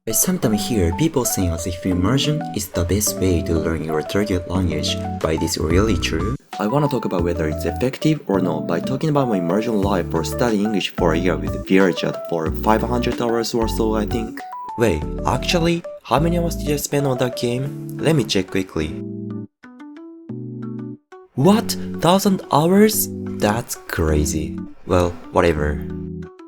I sometimes hear people saying as if immersion is the best way to learn your target language, but it is really true? I wanna talk about whether it's effective or not by talking about my immersion life for studying English for a year with VRChat for 500 hours or so, I think. Wait, actually, how many hours did I spend on that game? Let me check quickly. What? 1000 hours? That's crazy. Well, whatever.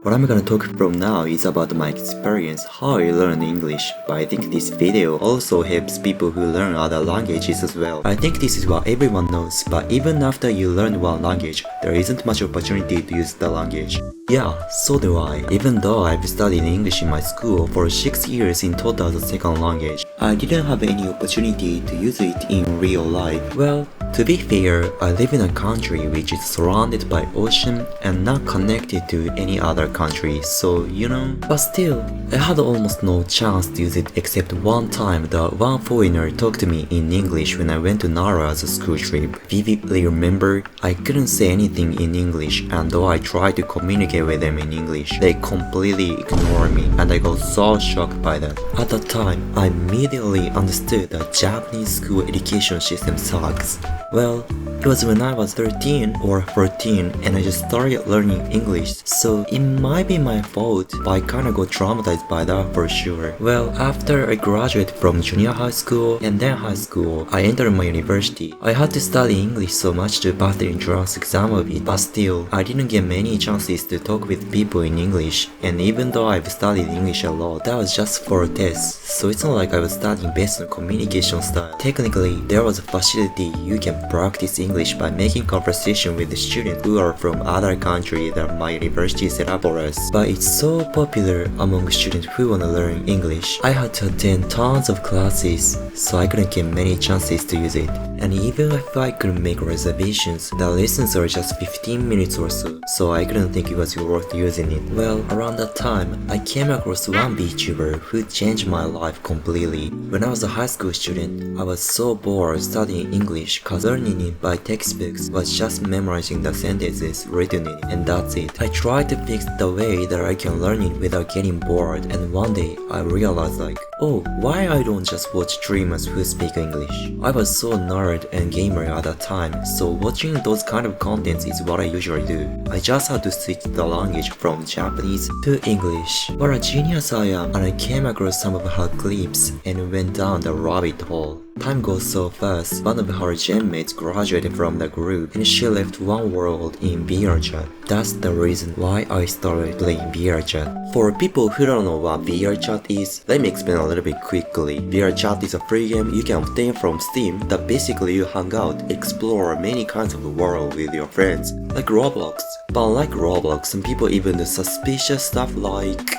What I'm gonna talk from now is about my experience, how I learned English, but I think this video also helps people who learn other languages as well. I think this is what everyone knows, but even after you learn one language, there isn't much opportunity to use the language. Yeah, so do I. Even though I've studied English in my school for 6 years in total as a second language, I didn't have any opportunity to use it in real life. Well, to be fair, I live in a country which is surrounded by ocean and not connected to any other country, so you know. But still, I had almost no chance to use it except one time that one foreigner talked to me in English when I went to Nara as a school trip. Vividly remember, I couldn't say anything in English, and though I tried to communicate with them in English, they completely ignored me, and I got so shocked by that. At that time, I immediately understood that Japanese school education system sucks. Well, it was when I was 13 or 14 and I just started learning English, so it might be my fault, but I kinda got traumatized by that for sure. Well, after I graduated from junior high school and then high school, I entered my university. I had to study English so much to pass the entrance exam of it, but still, I didn't get many chances to talk with people in English, and even though I've studied English a lot, that was just for a test, so it's not like I was studying based on communication style. Technically, there was a facility you can practice English by making conversation with the students who are from other countries that my university set up for us. But it's so popular among students who wanna learn English. I had to attend tons of classes, so I couldn't get many chances to use it. And even if I couldn't make reservations, the lessons are just 15 minutes or so I couldn't think it was worth using it. Well, around that time, I came across one VTuber who changed my life completely. When I was a high school student, I was so bored studying English cause learning it by textbooks was just memorizing the sentences written in it, and that's it. I tried to fix the way that I can learn it without getting bored, and one day I realized like, oh, why I don't just watch streamers who speak English? I was so nerd and gamer at that time, so watching those kind of contents is what I usually do. I just had to switch the language from Japanese to English. What a genius I am, and I came across some of her clips and went down the rabbit hole. Time goes so fast. One of her genmates graduated from the group and she left one world in VRChat. That's the reason why I started playing VRChat. For people who don't know what VRChat is, let me explain a little bit quickly. VRChat is a free game you can obtain from Steam that basically you hang out, explore many kinds of the world with your friends, like Roblox. But unlike Roblox, some people even do suspicious stuff like...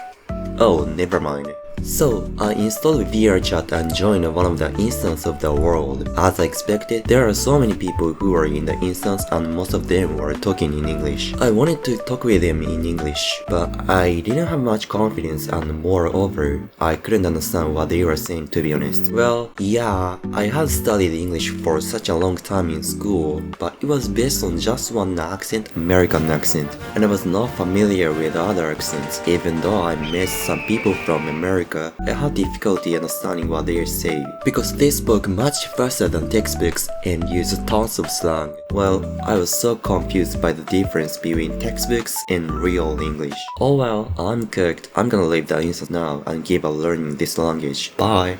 oh, never mind. So, I installed VRChat and joined one of the instances of the world. As I expected, there are so many people who are in the instance and most of them were talking in English. I wanted to talk with them in English, but I didn't have much confidence and moreover, I couldn't understand what they were saying to be honest. Well, yeah, I had studied English for such a long time in school, but it was based on just one accent, American accent, and I was not familiar with other accents. Even though I met some people from America, I had difficulty understanding what they say because they spoke much faster than textbooks and used tons of slang. Well, I was so confused by the difference between textbooks and real English. Oh well, I'm cooked. I'm gonna leave the instance now and give up learning this language. Bye!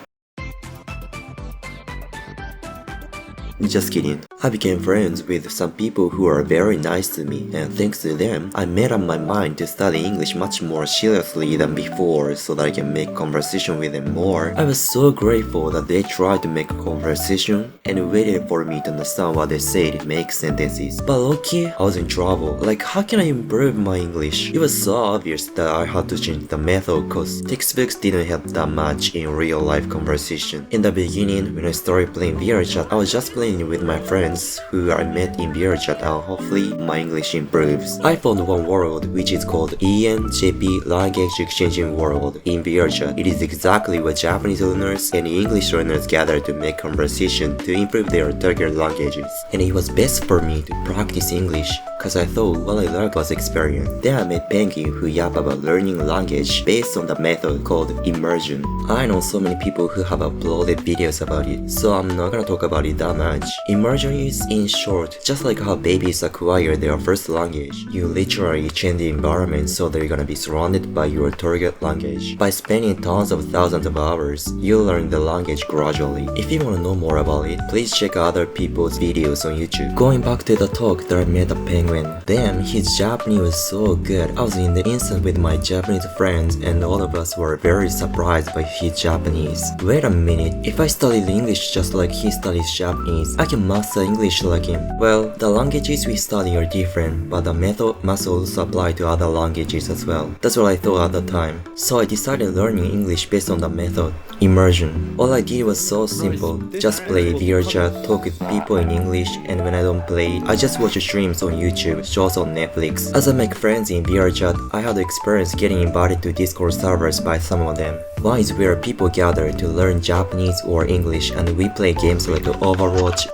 Just kidding. I became friends with some people who are very nice to me, and thanks to them, I made up my mind to study English much more seriously than before so that I can make conversation with them more. I was so grateful that they tried to make a conversation and waited for me to understand what they said to make sentences. But low-key, I was in trouble. Like, how can I improve my English? It was so obvious that I had to change the method cause textbooks didn't help that much in real-life conversation. In the beginning, when I started playing VRChat, I was just playing with my friends who I met in VRChat and hopefully my English improves. I found one world which is called ENJP Language Exchanging World in VRChat. It is exactly what Japanese learners and English learners gather to make conversation to improve their target languages. And it was best for me to practice English cause I thought what I learned was experience. Then I met Bengi who yap about learning language based on the method called immersion. I know so many people who have uploaded videos about it, so I'm not gonna talk about it that much. Immersion is, in short, just like how babies acquire their first language. You literally change the environment so that you're gonna be surrounded by your target language. By spending tons of thousands of hours, you learn the language gradually. If you wanna know more about it, please check other people's videos on YouTube. Going back to the talk that I met a penguin. Damn, his Japanese was so good. I was in the instant with my Japanese friends and all of us were very surprised by his Japanese. Wait a minute, if I studied English just like he studies Japanese, I can master English like him. Well, the languages we study are different, but the method must also apply to other languages as well. That's what I thought at the time. So I decided learning English based on the method. Immersion. All I did was so simple. Just play VRChat, talk with people in English, and when I don't play it, I just watch streams on YouTube, shows on Netflix. As I make friends in VRChat, I had the experience getting invited to Discord servers by some of them. One is where people gather to learn Japanese or English and we play games like Overwatch,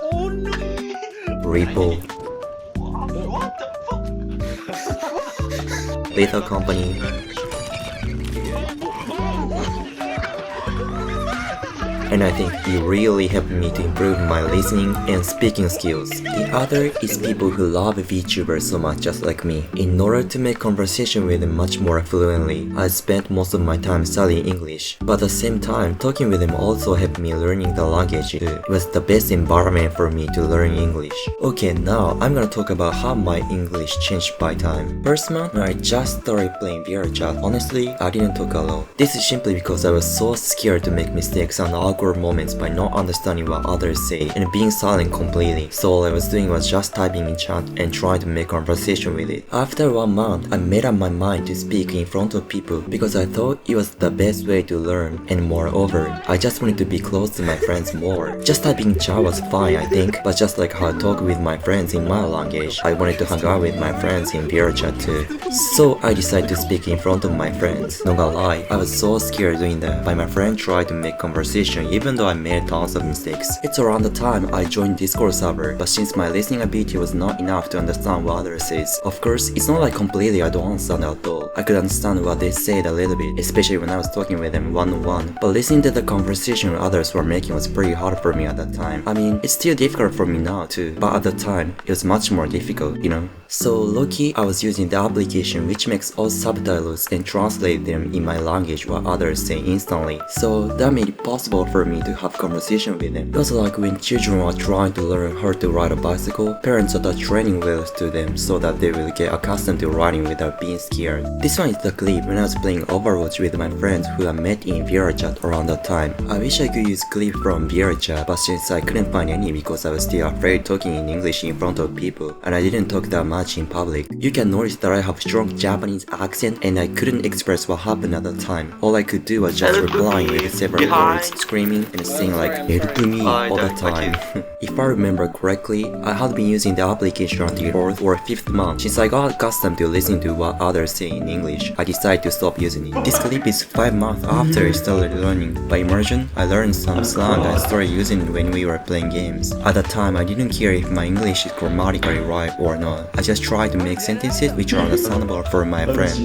Repo, Lethal Company, and I think it really helped me to improve my listening and speaking skills. The other is people who love VTubers so much just like me. In order to make conversation with them much more fluently, I spent most of my time studying English, but at the same time, talking with them also helped me learning the language too. It was the best environment for me to learn English. Okay, now I'm gonna talk about how my English changed by time. First month, when I just started playing VRChat, honestly, I didn't talk a lot. This is simply because I was so scared to make mistakes and awkward moments by not understanding what others say and being silent completely. So all I was doing was just typing in chat and trying to make conversation with it. After 1 month, I made up my mind to speak in front of people because I thought it was the best way to learn, and moreover, I just wanted to be close to my friends more. Just typing in chat was fine, I think, but just like how I talk with my friends in my language, I wanted to hang out with my friends in VRChat too. So I decided to speak in front of my friends. Not gonna lie, I was so scared doing that, but my friend tried to make conversation even though I made tons of mistakes. It's around the time I joined Discord server, but since my listening ability was not enough to understand what others say, of course, it's not like completely I don't understand at all. I could understand what they said a little bit, especially when I was talking with them one-on-one, but listening to the conversation others were making was pretty hard for me at that time. I mean, it's still difficult for me now too, but at the time, it was much more difficult, you know? So lucky I was using the application which makes all subtitles and translate them in my language what others say instantly. So that made it possible for me to have conversation with them. It was like when children are trying to learn how to ride a bicycle, parents attach training wheels to them so that they will get accustomed to riding without being scared. This one is the clip when I was playing Overwatch with my friends who I met in VRChat around that time. I wish I could use clip from VRChat, but since I couldn't find any because I was still afraid talking in English in front of people and I didn't talk that much in public. You can notice that I have strong Japanese accent and I couldn't express what happened at the time. All I could do was just replying with several words, screaming and saying like help me all the time. If I remember correctly, I had been using the application until 4th or 5th month. Since I got accustomed to listening to what others say in English, I decided to stop using it. This clip is 5 months after I started learning. By immersion, I learned some slang and started using it when we were playing games. At the time, I didn't care if my English is grammatically right or not. I just tried to make sentences which are understandable for my friends.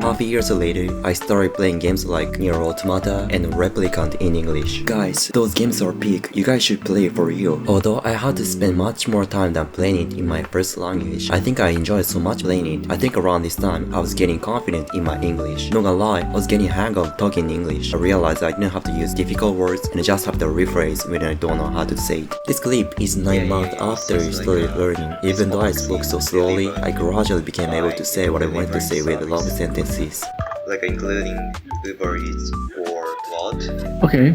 Half years later, I started playing games like Nier Automata and Replicant in English. Guys, those games are peak, you guys should play for real. Although I had to spend much more time than playing it in my first language, I think I enjoyed so much playing it. I think around this time, I was getting confident in my English. Not gonna lie, I was getting hang of talking English. I realized I didn't have to use difficult words and I just have to rephrase when I don't know how to say it. This clip is 9 months after I started learning. Even though I spoke so slowly, I gradually became able to say what I wanted to say with long sentences. Like including Uber Eats or Lot. Okay.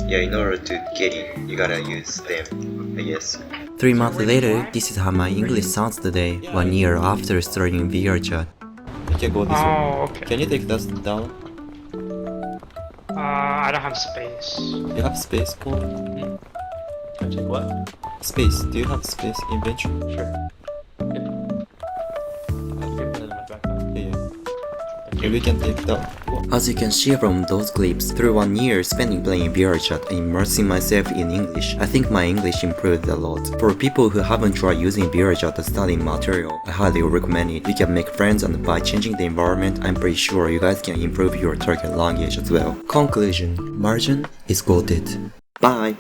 Yeah, in order to get it, you gotta use them, I guess. 3 months later, this is how my English sounds today, 1 year after starting VRChat. You can go this way. Oh, okay. Can you take that down? I don't have space. You have space, cool. Can I take what? Space. Do you have space inventory? Sure. You can put it in my backpack. Yeah. Thank Okay, we can take that. As you can see from those clips, through 1 year spending playing VRChat and immersing myself in English, I think my English improved a lot. For people who haven't tried using VRChat as study material, I highly recommend it. You can make friends, and by changing the environment, I'm pretty sure you guys can improve your target language as well. Conclusion: Immersion is goated. Bye!